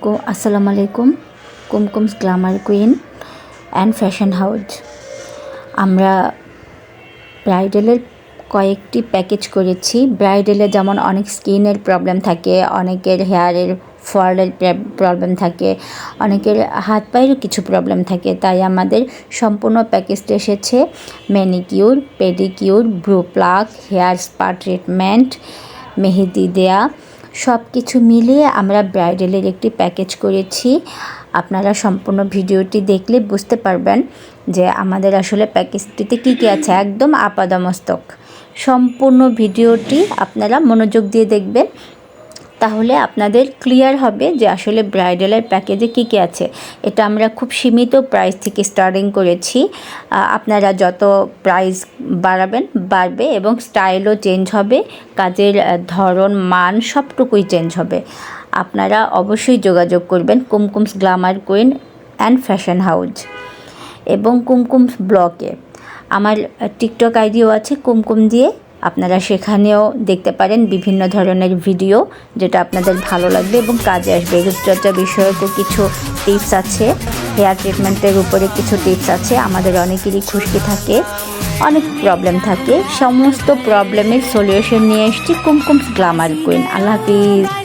আসসালামু আলাইকুম। Kumkums glamour queen and fashion house. আমরা ব্রাইডালের কয়েকটি প্যাকেজ করেছি। ব্রাইডালে যেমন অনেক স্কিনের প্রবলেম থাকে, অনেকের হেয়ারের ফলের প্রবলেম থাকে, অনেকের হাত পায়েরও কিছু প্রবলেম থাকে। তাই আমাদের সম্পূর্ণ প্যাকেজটা এসেছে manicure, pedicure, brow pluck, hair spa treatment, মেহেদি দেয়া, সব কিছু মিলিয়ে আমরা ব্রাইডালের একটি প্যাকেজ করেছি। আপনারা সম্পূর্ণ ভিডিওটি দেখলে বুঝতে পারবেন যে আমাদের আসলে প্যাকেজটিতে কী কী আছে, একদম আপাদমস্তক। সম্পূর্ণ ভিডিওটি আপনারা মনোযোগ দিয়ে দেখবেন, তাহলে আপনাদের ক্লিয়ার হবে যে আসলে ব্রাইডালের প্যাকেজে কী কী আছে। এটা আমরা খুব সীমিত প্রাইস থেকে স্টার্টিং করেছি। আপনারা যত প্রাইস বাড়াবেন বাড়বে এবং স্টাইলও চেঞ্জ হবে, কাজের ধরন মান সবটুকুই চেঞ্জ হবে। আপনারা অবশ্যই যোগাযোগ করবেন Kumkums glamour queen and fashion house এবং কুমকুমস ব্লগে। আমার টিকটক আইডিও আছে কুমকুম দিয়ে, আপনারা সেখানেও দেখতে পারেন বিভিন্ন ধরনের ভিডিও, যেটা আপনাদের ভালো লাগবে এবং কাজে আসবে। রূপচর্চা বিষয়কও কিছু টিপস আছে, হেয়ার ট্রিটমেন্টের উপরে কিছু টিপস আছে। আমাদের অনেকেরই খুশকি থাকে, অনেক প্রবলেম থাকে, সমস্ত প্রবলেমের সলিউশন নিয়ে এসেছি কুমকুমস গ্ল্যামার কুইন। আল্লাহ হাফিজ।